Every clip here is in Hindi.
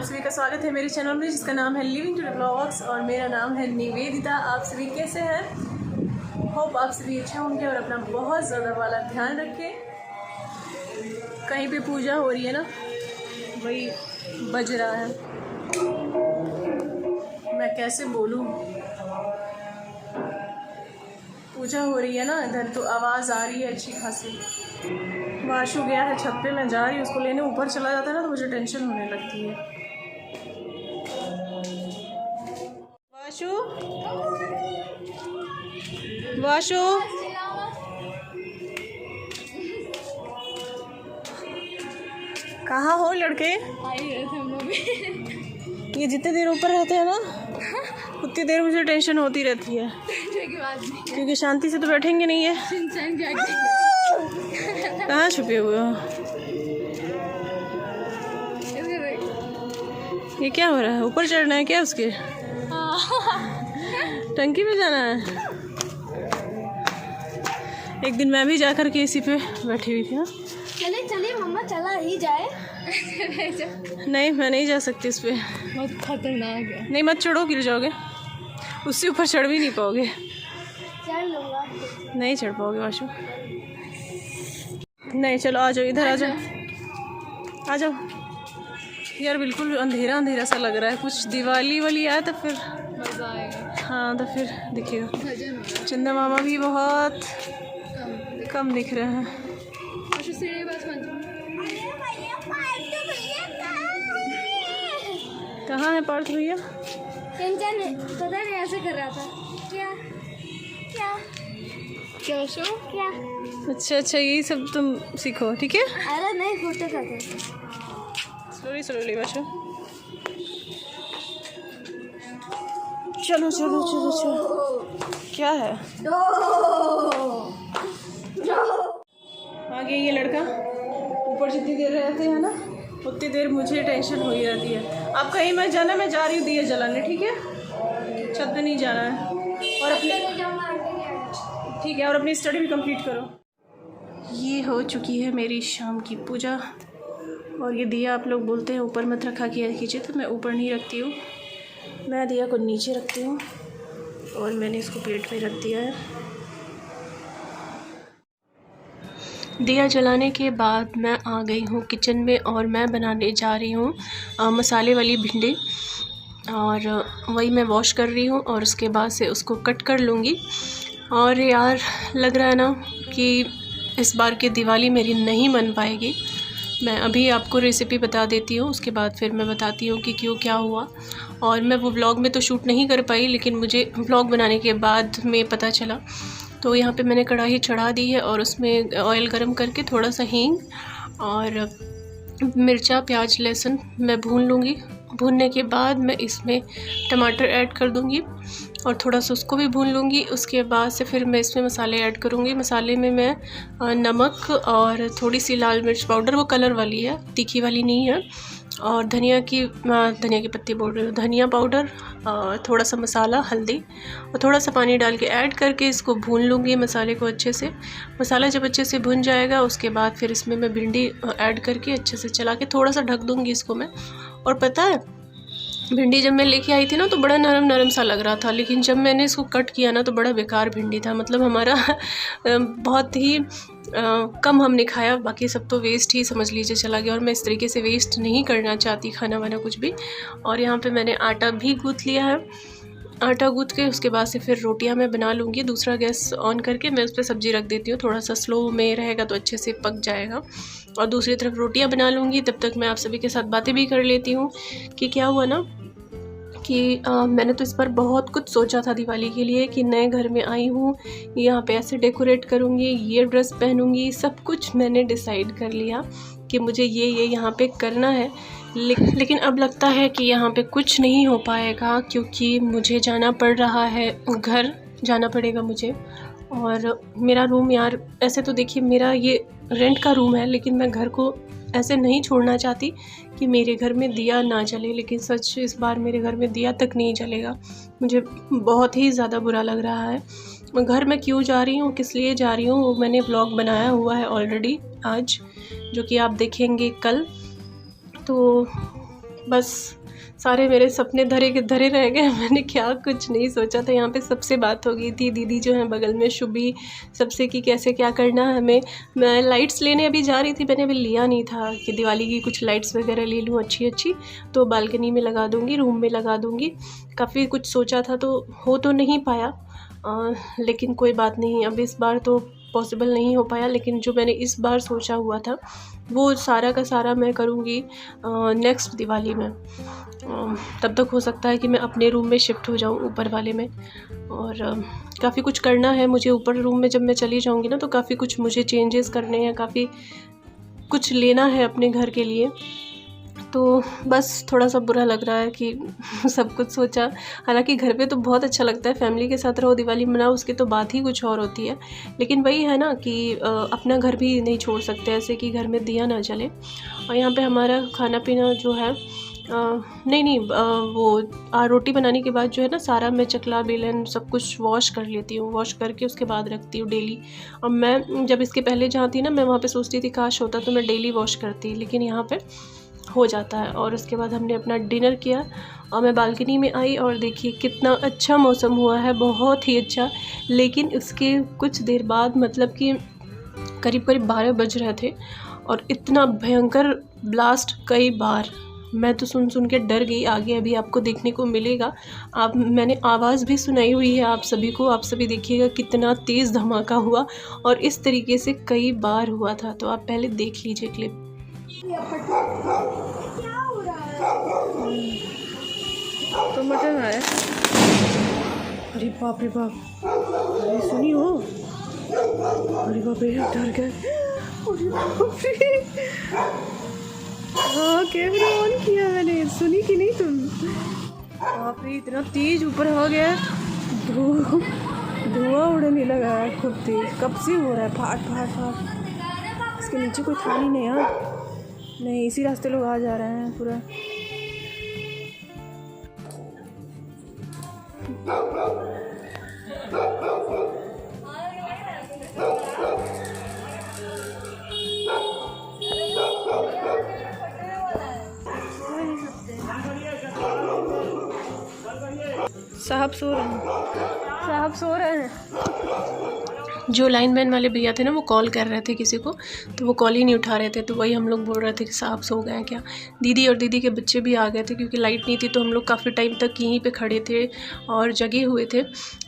सभी का स्वागत है मेरे चैनल में जिसका नाम है लिविंग टुडे ब्लॉग्स और मेरा नाम है निवेदिता। आप सभी कैसे हैं? होप आप सभी अच्छे होंगे और अपना बहुत ज़्यादा वाला ध्यान रखें। कहीं पे पूजा हो रही है ना, वही बज रहा है। मैं कैसे बोलूँ, पूजा हो रही है ना इधर, तो आवाज़ आ रही है अच्छी खासी। वाशु गया है छत पे, मैं जा रही हूँ उसको लेने। ऊपर चला जाता है ना तो मुझे टेंशन होने लगती है। वाशु, वाशु, कहाँ हो लड़के? ये जितने देर ऊपर रहते हैं ना उतनी देर मुझे टेंशन होती रहती है, क्योंकि शांति से तो बैठेंगे नहीं है। कहाँ छुपे हुए हो? ये क्या हो रहा है? ऊपर चढ़ना है क्या उसके? टंकी पे जाना है। एक दिन मैं भी जाकर के इसी पे बैठी हुई थी ना। चले चले मम्मा, चला ही जाए। नहीं, मैं नहीं जा सकती उस पे, बहुत खतरनाक है। नहीं मत चढ़ो, गिर जाओगे। उससे ऊपर चढ़ भी नहीं पाओगे। चढ़ लूंगा। नहीं चढ़ पाओगे वाशु। नहीं चलो आ जाओ, इधर आ जाओ, आ जाओ। यार बिल्कुल अंधेरा अंधेरा सा लग रहा है। कुछ दिवाली वाली आया तो फिर मजा आएगा। हाँ तो फिर दिखेगा। भजन चंदा मामा भी बहुत कम दिख रहे हैं। कहाँ है पार्थ भैया? पता नहीं ऐसे कर रहा था। क्या क्या क्या शो क्या? अच्छा अच्छा, यही सब तुम सीखो, ठीक है? अरे नहीं, फोटो का था। स्लोली स्लोली बच्चों, चलो चलो चलो चलो। क्या है? आ गया ये लड़का। ऊपर जितनी देर रहते हैं ना उतनी देर मुझे टेंशन हो ही रहती है। अब कहीं मैं जाना, मैं जा रही हूँ दिए जलाने, ठीक है? छत पे नहीं जाना है। और अपने ठीक है, और अपनी स्टडी भी कंप्लीट करो। ये हो चुकी है मेरी शाम की पूजा। और ये दिया आप लोग बोलते हैं ऊपर मत रखा किया कीजिए, तो मैं ऊपर नहीं रखती हूँ। मैं दिया को नीचे रखती हूँ और मैंने इसको प्लेट में रख दिया है। दिया जलाने के बाद मैं आ गई हूँ किचन में और मैं बनाने जा रही हूँ मसाले वाली भिंडी। और वही मैं वॉश कर रही हूँ और उसके बाद से उसको कट कर लूँगी। और यार लग रहा है ना कि इस बार की दिवाली मेरी नहीं बन पाएगी। मैं अभी आपको रेसिपी बता देती हूँ, उसके बाद फिर मैं बताती हूँ कि क्यों क्या हुआ। और मैं वो व्लॉग में तो शूट नहीं कर पाई, लेकिन मुझे व्लॉग बनाने के बाद में पता चला। तो यहाँ पे मैंने कढ़ाई चढ़ा दी है और उसमें ऑयल गरम करके थोड़ा सा हींग और मिर्चा, प्याज, लहसुन मैं भून लूँगी। भूनने के बाद मैं इसमें टमाटर ऐड कर दूँगी और थोड़ा सा उसको भी भून लूँगी। उसके बाद से फिर मैं इसमें मसाले ऐड करूँगी। मसाले में मैं नमक और थोड़ी सी लाल मिर्च पाउडर, वो कलर वाली है, तीखी वाली नहीं है, और धनिया की पत्ती बोल रही हूँ, धनिया पाउडर, थोड़ा सा मसाला, हल्दी और थोड़ा सा पानी डाल के ऐड करके इसको भून लूँगी मसाले को अच्छे से। मसाला जब अच्छे से भुन जाएगा उसके बाद फिर इसमें मैं भिंडी ऐड करके अच्छे से चला के थोड़ा सा ढक दूँगी इसको मैं। और पता है, भिंडी जब मैं लेके आई थी ना तो बड़ा नरम नरम सा लग रहा था, लेकिन जब मैंने इसको कट किया ना तो बड़ा बेकार भिंडी था। मतलब हमारा बहुत ही कम हमने खाया, बाकी सब तो वेस्ट ही समझ लीजिए चला गया। और मैं इस तरीके से वेस्ट नहीं करना चाहती खाना वाना कुछ भी। और यहाँ पे मैंने आटा भी गूँथ लिया है। आटा गूँथ के उसके बाद से फिर रोटियां मैं बना लूँगी। दूसरा गैस ऑन करके मैं उस पर सब्ज़ी रख देती हूँ, थोड़ा सा स्लो में रहेगा तो अच्छे से पक जाएगा। और दूसरी तरफ रोटियां बना लूँगी। तब तक मैं आप सभी के साथ बातें भी कर लेती हूँ कि क्या हुआ ना कि मैंने तो इस बार बहुत कुछ सोचा था दिवाली के लिए कि नए घर में आई हूँ, यहाँ पे ऐसे डेकोरेट करूँगी, ये ड्रेस पहनूँगी, सब कुछ मैंने डिसाइड कर लिया कि मुझे ये यहाँ पे करना है। लेकिन अब लगता है कि यहाँ पे कुछ नहीं हो पाएगा, क्योंकि मुझे जाना पड़ रहा है, घर जाना पड़ेगा मुझे। और मेरा रूम, यार ऐसे तो देखिए मेरा ये रेंट का रूम है, लेकिन मैं घर को ऐसे नहीं छोड़ना चाहती कि मेरे घर में दिया ना जले। लेकिन सच इस बार मेरे घर में दिया तक नहीं जलेगा। मुझे बहुत ही ज़्यादा बुरा लग रहा है। घर में क्यों जा रही हूँ, किस लिए जा रही हूँ, वो मैंने ब्लॉग बनाया हुआ है ऑलरेडी आज, जो कि आप देखेंगे कल। तो बस सारे मेरे सपने धरे के धरे रह गए। मैंने क्या कुछ नहीं सोचा था। यहाँ पे सबसे बात हो गई थी, दीदी जो है बगल में शुभी, सबसे कि कैसे क्या करना है हमें। मैं लाइट्स लेने अभी जा रही थी, मैंने अभी लिया नहीं था कि दिवाली की कुछ लाइट्स वगैरह ले लूँ अच्छी अच्छी, तो बालकनी में लगा दूँगी, रूम में लगा दूँगी। काफ़ी कुछ सोचा था तो हो तो नहीं पाया, लेकिन कोई बात नहीं, अब इस बार तो पॉसिबल नहीं हो पाया। लेकिन जो मैंने इस बार सोचा हुआ था वो सारा का सारा मैं करूँगी नेक्स्ट दिवाली में। तब तक हो सकता है कि मैं अपने रूम में शिफ्ट हो जाऊँ, ऊपर वाले में। और काफ़ी कुछ करना है मुझे ऊपर रूम में। जब मैं चली जाऊँगी ना तो काफ़ी कुछ मुझे चेंजेस करने हैं, काफ़ी कुछ लेना है अपने घर के लिए। तो बस थोड़ा सा बुरा लग रहा है कि सब कुछ सोचा। हालांकि घर पे तो बहुत अच्छा लगता है, फैमिली के साथ रहो, दिवाली मनाओ, उसकी तो बात ही कुछ और होती है। लेकिन वही है ना कि अपना घर भी नहीं छोड़ सकते ऐसे कि घर में दिया ना जले। और यहाँ पे हमारा खाना पीना जो है वो रोटी बनाने के बाद जो है ना सारा मैं चकला बेलन सब कुछ वॉश कर लेती हूँ, वॉश करके उसके बाद रखती हूँ डेली। अब मैं जब इसके पहले जहाँ थी ना, मैं वहाँ पे सोचती थी काश होता तो मैं डेली वॉश करती, लेकिन यहाँ पे हो जाता है। और उसके बाद हमने अपना डिनर किया और मैं बालकनी में आई और देखिए कितना अच्छा मौसम हुआ है, बहुत ही अच्छा। लेकिन उसके कुछ देर बाद मतलब कि करीब 12 बज रहे थे और इतना भयंकर ब्लास्ट, कई बार मैं तो सुन के डर गई। आगे अभी आपको देखने को मिलेगा, मैंने आवाज़ भी सुनाई हुई है आप सभी को, आप सभी देखिएगा कितना तेज़ धमाका हुआ और इस तरीके से कई बार हुआ था। तो आप पहले देख लीजिए क्लिप। क्या हो रहा है? तो मटन आया। अरे बाप रे बाप, अरे सुनी हो, अरे बाप रे डर गए। अरे बाप रे, हाँ कैमरा ऑन किया मैंने, सुनी कि नहीं तुम? बाप रे इतना तेज ऊपर हो गया, धुआं उड़ने लगा है खूब तेज, कब से हो रहा है फाट फाट फाट। इसके नीचे कोई था नहीं यार, नहीं इसी रास्ते लोग आ जा रहे हैं पूरा। साहब सो रहे हैं। जो लाइनमैन वाले भैया थे ना, वो कॉल कर रहे थे किसी को, तो वो कॉल ही नहीं उठा रहे थे। तो वही हम लोग बोल रहे थे कि साहब सो गए हैं क्या। दीदी और दीदी के बच्चे भी आ गए थे क्योंकि लाइट नहीं थी, तो हम लोग काफ़ी टाइम तक यहीं पे खड़े थे और जगे हुए थे।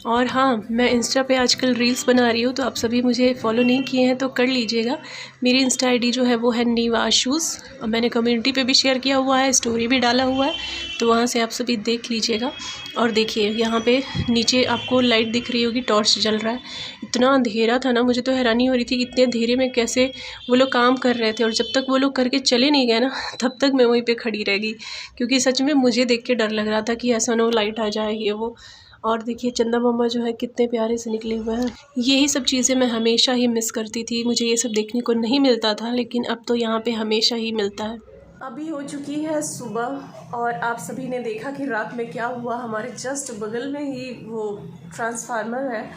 और हाँ, मैं इंस्टा पे आजकल रील्स बना रही हूँ, तो आप सभी मुझे फॉलो नहीं किए हैं तो कर लीजिएगा। मेरी इंस्टा ID जो है वो है नीवाशूज़, और मैंने कम्युनिटी पे भी शेयर किया हुआ है, स्टोरी भी डाला हुआ है, तो वहाँ से आप सभी देख लीजिएगा। और देखिए यहाँ पे नीचे आपको लाइट दिख रही होगी, टॉर्च जल रहा है। इतना अंधेरा था ना, मुझे तो हैरानी हो रही थी कि इतने अंधेरे में कैसे वो लोग काम कर रहे थे। और जब तक वो लोग करके चले नहीं गए ना, तब तक मैं वहीं पे खड़ी रह गई, क्योंकि सच में मुझे देख के डर लग रहा था कि ऐसा ना हो लाइट आ जाए ये वो। और देखिए चंदा मामा जो है कितने प्यारे से निकले हुए हैं। यही सब चीज़ें मैं हमेशा ही मिस करती थी, मुझे ये सब देखने को नहीं मिलता था, लेकिन अब तो यहाँ पे हमेशा ही मिलता है। अभी हो चुकी है सुबह और आप सभी ने देखा कि रात में क्या हुआ। हमारे जस्ट बगल में ही वो ट्रांसफार्मर है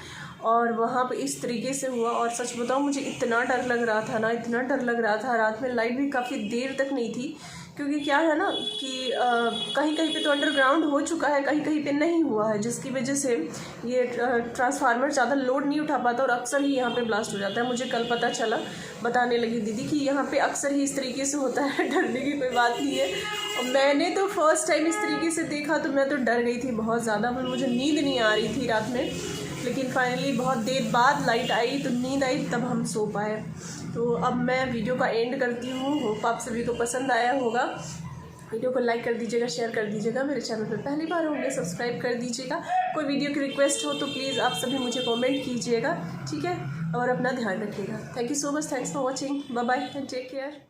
और वहाँ पे इस तरीके से हुआ। और सच बताऊँ, मुझे इतना डर लग रहा था ना, इतना डर लग रहा था। रात में लाइट भी काफ़ी देर तक नहीं थी, क्योंकि क्या है ना कि कहीं कहीं पे तो अंडरग्राउंड हो चुका है, कहीं कहीं पे नहीं हुआ है, जिसकी वजह से ये ट्रांसफार्मर ज़्यादा लोड नहीं उठा पाता और अक्सर ही यहाँ पे ब्लास्ट हो जाता है। मुझे कल पता चला, बताने लगी दीदी कि यहाँ पे अक्सर ही इस तरीके से होता है, डरने की कोई बात नहीं है। और मैंने तो फर्स्ट टाइम इस तरीके से देखा तो मैं तो डर गई थी बहुत ज़्यादा, पर मुझे नींद नहीं आ रही थी रात में। लेकिन फाइनली बहुत देर बाद लाइट आई तो नींद आई, तब हम सो पाए। तो अब मैं वीडियो का एंड करती हूँ। होप आप सभी को पसंद आया होगा। वीडियो को लाइक कर दीजिएगा, शेयर कर दीजिएगा, मेरे चैनल पर पहली बार होंगे सब्सक्राइब कर दीजिएगा। कोई वीडियो की रिक्वेस्ट हो तो प्लीज़ आप सभी मुझे कमेंट कीजिएगा, ठीक है। और अपना ध्यान रखिएगा। Thank you so much, thanks for watching, bye bye and take care.